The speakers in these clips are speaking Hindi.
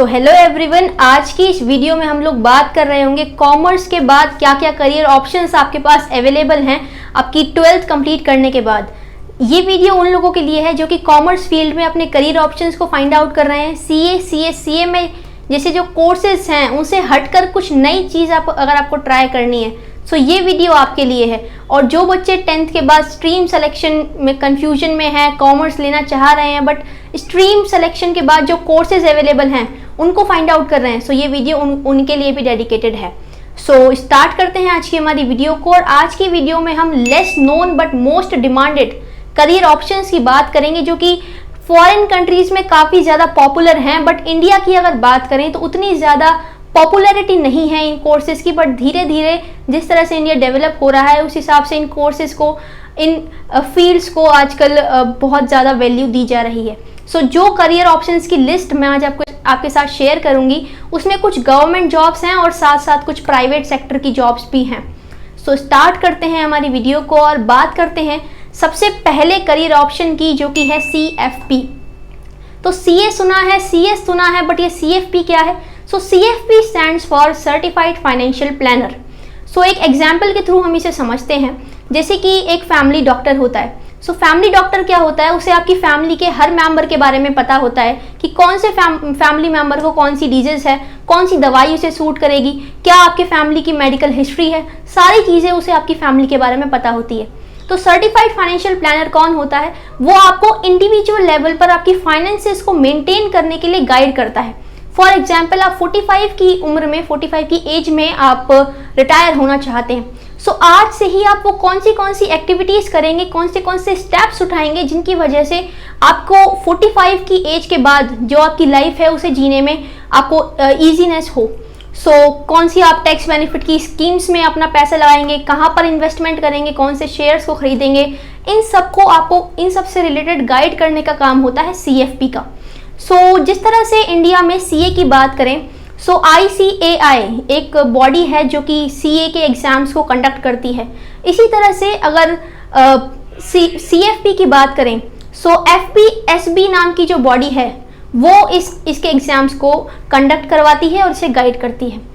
सो हेलो एवरीवन, आज की इस वीडियो में हम लोग बात कर रहे होंगे कॉमर्स के बाद क्या क्या करियर ऑप्शंस आपके पास अवेलेबल हैं आपकी 12th कंप्लीट करने के बाद। ये वीडियो उन लोगों के लिए है जो कि कॉमर्स फील्ड में अपने करियर ऑप्शंस को फाइंड आउट कर रहे हैं। सीए में जैसे जो कोर्सेज हैं उनसे हटकर कुछ नई चीज़ अगर आपको ट्राई करनी है सो ये वीडियो आपके लिए है। और जो बच्चे 10th के बाद स्ट्रीम सिलेक्शन में कंफ्यूजन में हैं, कॉमर्स लेना चाह रहे हैं बट स्ट्रीम सिलेक्शन के बाद जो कोर्सेज अवेलेबल हैं उनको फाइंड आउट कर रहे हैं, सो ये वीडियो उनके लिए भी डेडिकेटेड है। सो स्टार्ट करते हैं आज की हमारी वीडियो को। और आज की वीडियो में हम less known but most demanded career options की बात करेंगे जो कि फॉरेन कंट्रीज में काफ़ी ज़्यादा पॉपुलर हैं, बट इंडिया की अगर बात करें तो उतनी ज़्यादा पॉपुलैरिटी नहीं है इन कोर्सेज़ की। बट धीरे धीरे जिस तरह से इंडिया डेवलप हो रहा है उस हिसाब से इन कोर्सेज़ को, इन फील्ड्स को आजकल बहुत ज़्यादा वैल्यू दी जा रही है। सो जो करियर ऑप्शंस की लिस्ट मैं आज आपके साथ शेयर करूंगी उसमें कुछ गवर्नमेंट जॉब्स हैं और साथ साथ कुछ प्राइवेट सेक्टर की जॉब्स भी हैं। सो स्टार्ट करते हैं हमारी वीडियो को और बात करते हैं सबसे पहले करियर ऑप्शन की जो कि है CFP। तो CS सुना है, CS सुना है, बट ये CFP क्या है? So CFP stands for certified financial planner. So एक एग्जाम्पल के थ्रू हम इसे समझते हैं। जैसे कि एक फैमिली डॉक्टर होता है। सो फैमिली डॉक्टर क्या होता है, उसे आपकी फैमिली के हर मेंबर के बारे में पता होता है कि कौन से फैमिली मेंबर को कौन सी डिजीज है, कौन सी दवाई उसे सूट करेगी, क्या आपके फैमिली की मेडिकल हिस्ट्री है, सारी चीज़ें उसे आपकी फैमिली के बारे में पता होती है। तो सर्टिफाइड फाइनेंशियल प्लानर कौन होता है? वो आपको इंडिविजुअल लेवल पर आपकी फाइनेंसेस को मेंटेन करने के लिए गाइड करता है। फॉर एग्जाम्पल, आप 45 की उम्र में, 45 की एज में आप रिटायर होना चाहते हैं। सो आज से ही आप वो कौन सी एक्टिविटीज़ करेंगे, कौन से स्टेप्स उठाएंगे जिनकी वजह से आपको 45 की एज के बाद जो आपकी लाइफ है उसे जीने में आपको ईजीनेस हो। सो कौन सी आप टैक्स बेनिफिट की स्कीम्स में अपना पैसा लगाएंगे, कहाँ पर इन्वेस्टमेंट करेंगे, कौन से शेयर्स को खरीदेंगे, इन सब को आपको इन सब से रिलेटेड गाइड करने का काम होता है CFP का। सो जिस तरह से इंडिया में CA की बात करें, सो ICAI एक बॉडी है जो कि CA के एग्ज़ाम्स को कंडक्ट करती है। इसी तरह से अगर CFP की बात करें, सो FPSB नाम की जो बॉडी है वो इसके एग्ज़ाम्स को कंडक्ट करवाती है और इसे गाइड करती है।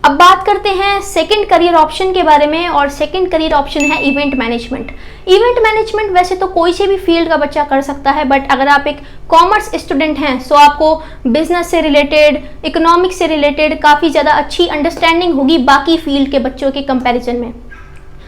अब बात करते हैं सेकंड करियर ऑप्शन के बारे में, और सेकंड करियर ऑप्शन है इवेंट मैनेजमेंट। इवेंट मैनेजमेंट वैसे तो कोई से भी फील्ड का बच्चा कर सकता है, बट अगर आप एक कॉमर्स स्टूडेंट हैं सो आपको बिजनेस से रिलेटेड, इकोनॉमिक्स से रिलेटेड काफ़ी ज़्यादा अच्छी अंडरस्टैंडिंग होगी बाकी फील्ड के बच्चों के कंपैरिजन में।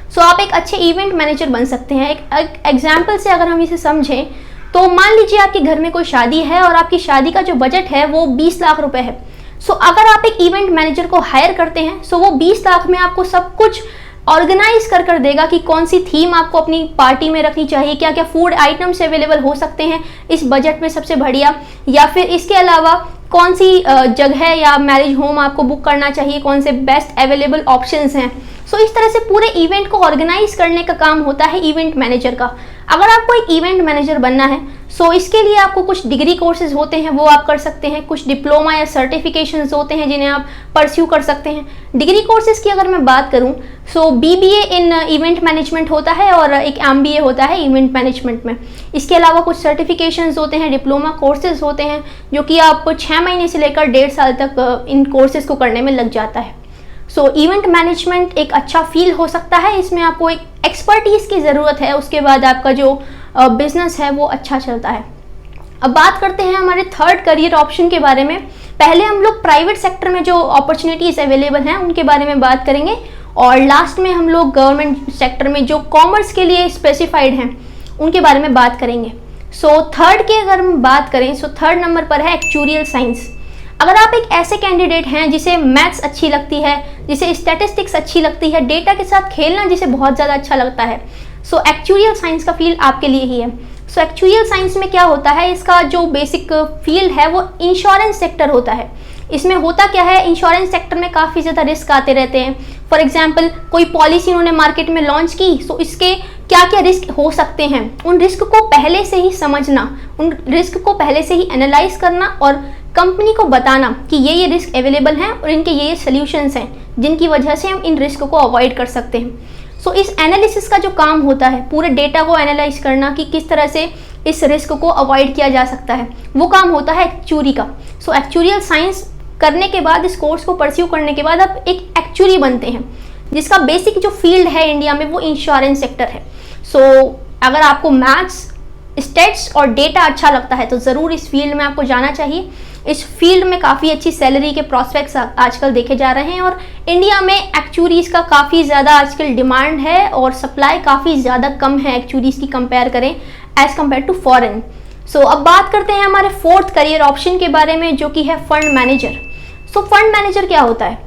सो आप एक अच्छे इवेंट मैनेजर बन सकते हैं। एक एग्जाम्पल से अगर हम इसे समझें तो मान लीजिए आपके घर में कोई शादी है और आपकी शादी का जो बजट है वो 20 लाख रुपए है। सो अगर आप एक इवेंट मैनेजर को हायर करते हैं सो वो 20 लाख में आपको सब कुछ ऑर्गेनाइज कर देगा कि कौन सी थीम आपको अपनी पार्टी में रखनी चाहिए, क्या क्या फूड आइटम्स अवेलेबल हो सकते हैं इस बजट में सबसे बढ़िया, या फिर इसके अलावा कौन सी जगह या मैरिज होम आपको बुक करना चाहिए, कौन से बेस्ट अवेलेबल ऑप्शंस हैं। सो इस तरह से पूरे इवेंट को ऑर्गेनाइज करने का काम होता है इवेंट मैनेजर का। अगर आपको एक इवेंट मैनेजर बनना है सो इसके लिए आपको कुछ डिग्री कोर्सेज होते हैं वो आप कर सकते हैं, कुछ डिप्लोमा या सर्टिफिकेशंस होते हैं जिन्हें आप परस्यू कर सकते हैं। डिग्री कोर्सेज की अगर मैं बात करूं सो BBA इन इवेंट मैनेजमेंट होता है और एक MBA होता है इवेंट मैनेजमेंट में। इसके अलावा कुछ सर्टिफिकेशंस होते हैं, डिप्लोमा कोर्सेज होते हैं जो कि आप 6 महीने से लेकर 1.5 साल तक इन कोर्सेज को करने में लग जाता है। सो इवेंट मैनेजमेंट एक अच्छा फील्ड हो सकता है, इसमें आपको एक एक्सपर्टीज़ की ज़रूरत है, उसके बाद आपका जो बिजनेस है वो अच्छा चलता है। अब बात करते हैं हमारे थर्ड करियर ऑप्शन के बारे में। पहले हम लोग प्राइवेट सेक्टर में जो अपॉर्चुनिटीज़ अवेलेबल हैं उनके बारे में बात करेंगे, और लास्ट में हम लोग गवर्नमेंट सेक्टर में जो कॉमर्स के लिए स्पेसिफाइड हैं उनके बारे में बात करेंगे। सो थर्ड की अगर हम बात करें सो थर्ड नंबर पर है एक्चुरियल साइंस। अगर आप एक ऐसे कैंडिडेट हैं जिसे मैथ्स अच्छी लगती है, जिसे स्टैटिस्टिक्स अच्छी लगती है, डेटा के साथ खेलना जिसे बहुत ज़्यादा अच्छा लगता है, सो एक्चुरियल साइंस का फील्ड आपके लिए ही है। सो एक्चुरियल साइंस में क्या होता है, इसका जो बेसिक फील्ड है वो इंश्योरेंस सेक्टर होता है। इसमें होता क्या है, इंश्योरेंस सेक्टर में काफ़ी ज़्यादा रिस्क आते रहते हैं। फॉर एग्जांपल, कोई पॉलिसी उन्होंने मार्केट में लॉन्च की सो इसके क्या क्या रिस्क हो सकते हैं, उन रिस्क को पहले से ही समझना, उन रिस्क को पहले से ही एनालाइज करना और कंपनी को बताना कि ये रिस्क अवेलेबल हैं और इनके ये सॉल्यूशंस हैं जिनकी वजह से हम इन रिस्क को अवॉइड कर सकते हैं। सो इस एनालिसिस का जो काम होता है, पूरे डेटा को एनालाइज करना कि किस तरह से इस रिस्क को अवॉइड किया जा सकता है, वो काम होता है एक्चुअरी का। सो एक्चुरियल साइंस करने के बाद, इस कोर्स को परस्यू करने के बाद आप एक एक्चुअरी बनते हैं, जिसका बेसिक जो फील्ड है इंडिया में वो इंश्योरेंस सेक्टर है। सो अगर आपको मैथ्स, स्टेट्स और डेटा अच्छा लगता है तो ज़रूर इस फील्ड में आपको जाना चाहिए। इस फील्ड में काफ़ी अच्छी सैलरी के प्रॉस्पेक्ट्स आजकल देखे जा रहे हैं और इंडिया में एक्चुरीज का काफ़ी ज़्यादा आजकल डिमांड है और सप्लाई काफ़ी ज़्यादा कम है एक्चुरीज की कंपेयर करें एज़ कम्पेयर टू फॉरेन। सो अब बात करते हैं हमारे फोर्थ करियर ऑप्शन के बारे में, जो कि है fund manager. So fund manager क्या होता है?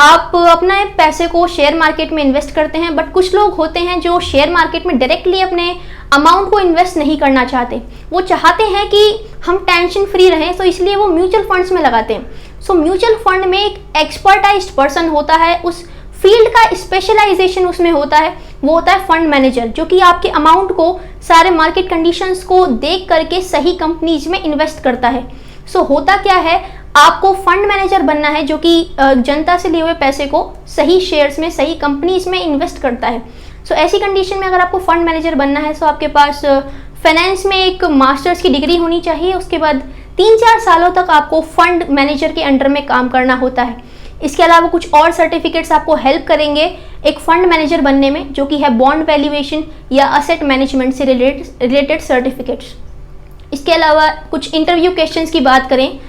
आप अपने पैसे को शेयर मार्केट में इन्वेस्ट करते हैं, बट कुछ लोग होते हैं जो शेयर मार्केट में डायरेक्टली अपने अमाउंट को इन्वेस्ट नहीं करना चाहते। वो चाहते हैं कि हम टेंशन फ्री रहें, तो इसलिए वो म्यूचुअल फंड्स में लगाते हैं। सो म्यूचुअल फंड में एक एक्सपर्टाइज्ड पर्सन होता है, उस फील्ड का स्पेशलाइजेशन उसमें होता है, वो होता है फंड मैनेजर, जो कि आपके अमाउंट को सारे मार्केट कंडीशंस को देख करके सही कंपनीज में इन्वेस्ट करता है। सो होता क्या है, आपको फंड मैनेजर बनना है जो कि जनता से लिए हुए पैसे को सही शेयर्स में, सही कंपनीज में इन्वेस्ट करता है। सो ऐसी कंडीशन में अगर आपको फंड मैनेजर बनना है तो आपके पास फाइनेंस में एक मास्टर्स की डिग्री होनी चाहिए। उसके बाद 3-4 सालों तक आपको फंड मैनेजर के अंडर में काम करना होता है। इसके अलावा कुछ और सर्टिफिकेट्स आपको हेल्प करेंगे एक फंड मैनेजर बनने में, जो कि है बॉन्ड वैल्यूएशन या असेट मैनेजमेंट से रिलेटेड सर्टिफिकेट्स। इसके अलावा कुछ इंटरव्यू क्वेश्चंस की बात करें,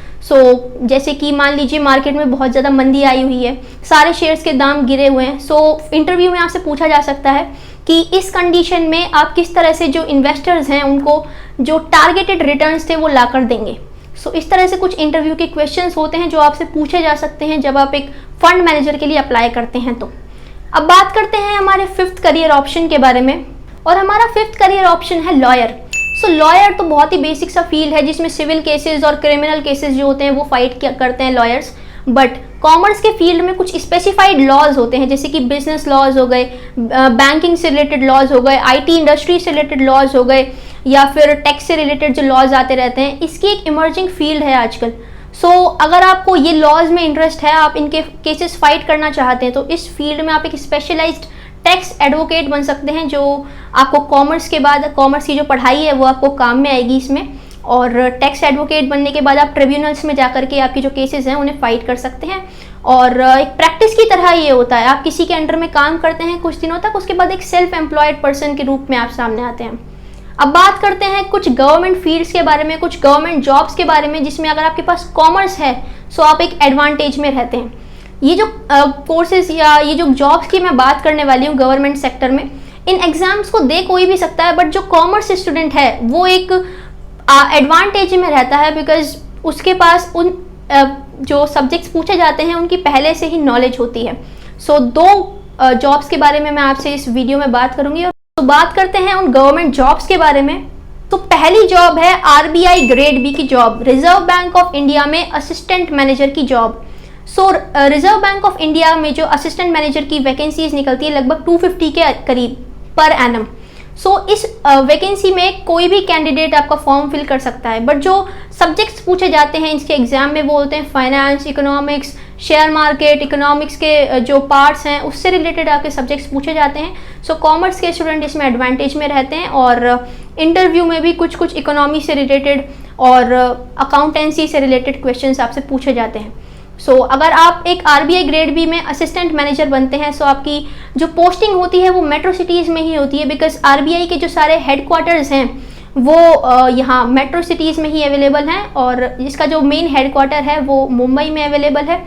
जैसे कि मान लीजिए मार्केट में बहुत ज़्यादा मंदी आई हुई है, सारे शेयर्स के दाम गिरे हुए हैं। इंटरव्यू में आपसे पूछा जा सकता है कि इस कंडीशन में आप किस तरह से जो इन्वेस्टर्स हैं उनको जो टारगेटेड रिटर्न्स थे वो ला कर देंगे। इस तरह से कुछ इंटरव्यू के क्वेश्चंस होते हैं जो आपसे पूछे जा सकते हैं जब आप एक फंड मैनेजर के लिए अप्लाई करते हैं। तो अब बात करते हैं हमारे फिफ्थ करियर ऑप्शन के बारे में, और हमारा फिफ्थ करियर ऑप्शन है लॉयर। लॉयर तो बहुत ही बेसिक सा फील्ड है जिसमें सिविल केसेस और क्रिमिनल केसेस जो होते हैं वो फाइट करते हैं लॉयर्स। बट कॉमर्स के फील्ड में कुछ स्पेसिफाइड लॉज होते हैं, जैसे कि बिजनेस लॉज हो गए, बैंकिंग से रिलेटेड लॉज हो गए, आईटी इंडस्ट्री से रिलेटेड लॉज हो गए, या फिर टैक्स से रिलेटेड जो लॉज आते रहते हैं। इसकी एक इमर्जिंग फील्ड है आजकल। अगर आपको ये लॉज में इंटरेस्ट है, आप इनके केसेस फाइट करना चाहते हैं, तो इस फील्ड में आप एक स्पेशलाइज्ड टैक्स एडवोकेट बन सकते हैं, जो आपको कॉमर्स के बाद, कॉमर्स की जो पढ़ाई है वो आपको काम में आएगी इसमें। और टैक्स एडवोकेट बनने के बाद आप ट्रिब्यूनल्स में जाकर के आपके जो केसेस हैं उन्हें फाइट कर सकते हैं। और एक प्रैक्टिस की तरह ये होता है, आप किसी के अंडर में काम करते हैं कुछ दिनों तक, उसके बाद एक सेल्फ एम्प्लॉयड पर्सन के रूप में आप सामने आते हैं। अब बात करते हैं कुछ गवर्नमेंट फील्ड्स के बारे में, कुछ गवर्नमेंट जॉब्स के बारे में, जिसमें अगर आपके पास कॉमर्स है तो आप एक एडवांटेज में रहते हैं। ये जो कोर्सेज या ये जो जॉब्स की मैं बात करने वाली हूँ गवर्नमेंट सेक्टर में, इन एग्जाम्स को दे कोई भी सकता है, बट जो कॉमर्स स्टूडेंट है वो एक एडवांटेज में रहता है, बिकॉज उसके पास उन जो सब्जेक्ट्स पूछे जाते हैं उनकी पहले से ही नॉलेज होती है। दो जॉब्स के बारे में मैं आपसे इस वीडियो में बात करूंगी। तो बात करते हैं उन गवर्नमेंट जॉब्स के बारे में। तो पहली जॉब है RBI ग्रेड बी की job, reserve bank of India में असिस्टेंट मैनेजर की job. Reserve bank of India में जो असिस्टेंट मैनेजर की वैकेंसीज निकलती है लगभग 250 के करीब पर एनम। इस वैकेंसी में कोई भी कैंडिडेट आपका फॉर्म फिल कर सकता है, बट जो सब्जेक्ट्स पूछे जाते हैं इसके एग्जाम में वो होते हैं finance, economics, share market, economics के जो पार्ट्स हैं उससे रिलेटेड आपके सब्जेक्ट्स पूछे जाते हैं। कॉमर्स के स्टूडेंट इसमें एडवांटेज में रहते हैं, और इंटरव्यू में भी कुछ इकोनॉमी से रिलेटेड और अकाउंटेंसी से रिलेटेड क्वेश्चंस आपसे पूछे जाते हैं। अगर आप एक RBI ग्रेड बी में असिस्टेंट मैनेजर बनते हैं, आपकी जो पोस्टिंग होती है वो मेट्रो सिटीज़ में ही होती है, बिकॉज RBI के जो सारे हेडक्वार्टर्स हैं वो यहाँ मेट्रो सिटीज़ में ही अवेलेबल हैं, और इसका जो मेन हेडक्वार्टर है वो मुंबई में अवेलेबल है।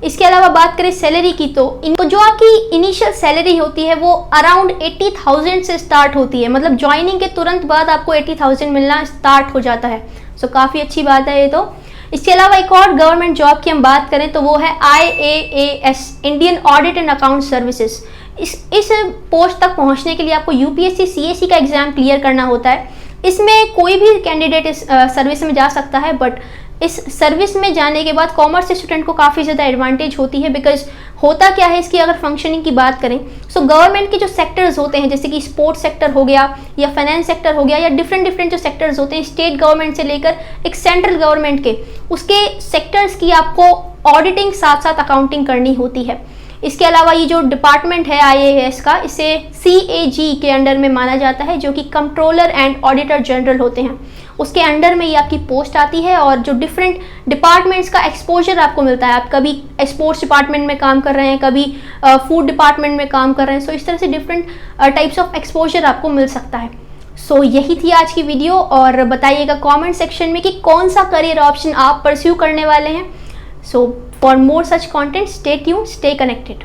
इसके अलावा बात करें सैलरी की, तो जो आपकी इनिशियल सैलरी होती है वो अराउंड 80,000 से स्टार्ट होती है, मतलब ज्वाइनिंग के तुरंत बाद आपको 80,000 मिलना स्टार्ट हो जाता है। काफ़ी अच्छी बात है ये तो। इसके अलावा एक और गवर्नमेंट जॉब की हम बात करें तो वो है IAAS, Indian audit and account services. इस पोस्ट तक पहुंचने के लिए आपको UPSC CAC का एग्जाम क्लियर करना होता है। इसमें कोई भी कैंडिडेट इस सर्विस में जा सकता है, बट इस सर्विस में जाने के बाद कॉमर्स स्टूडेंट को काफ़ी ज़्यादा एडवांटेज होती है, बिकॉज होता क्या है इसकी अगर फंक्शनिंग की बात करें, गवर्नमेंट के जो सेक्टर्स होते हैं, जैसे कि स्पोर्ट्स सेक्टर हो गया या फाइनेंस सेक्टर हो गया, या डिफरेंट जो सेक्टर्स होते हैं स्टेट गवर्नमेंट से लेकर एक सेंट्रल गवर्नमेंट के, उसके सेक्टर्स की आपको ऑडिटिंग साथ साथ अकाउंटिंग करनी होती है। इसके अलावा ये जो डिपार्टमेंट है IAS का, इसे CAG के अंडर में माना जाता है, जो कि कंट्रोलर एंड ऑडिटर जनरल होते हैं। उसके अंडर में ये आपकी पोस्ट आती है और जो डिफरेंट डिपार्टमेंट्स का एक्सपोजर आपको मिलता है। आप कभी स्पोर्ट्स डिपार्टमेंट में काम कर रहे हैं, कभी फूड डिपार्टमेंट में काम कर रहे हैं, सो इस तरह से डिफरेंट टाइप्स ऑफ एक्सपोजर आपको मिल सकता है। सो यही थी आज की वीडियो, और बताइएगा कमेंट सेक्शन में कि कौन सा करियर ऑप्शन आप परस्यू करने वाले हैं। So for more such content, stay tuned, stay connected.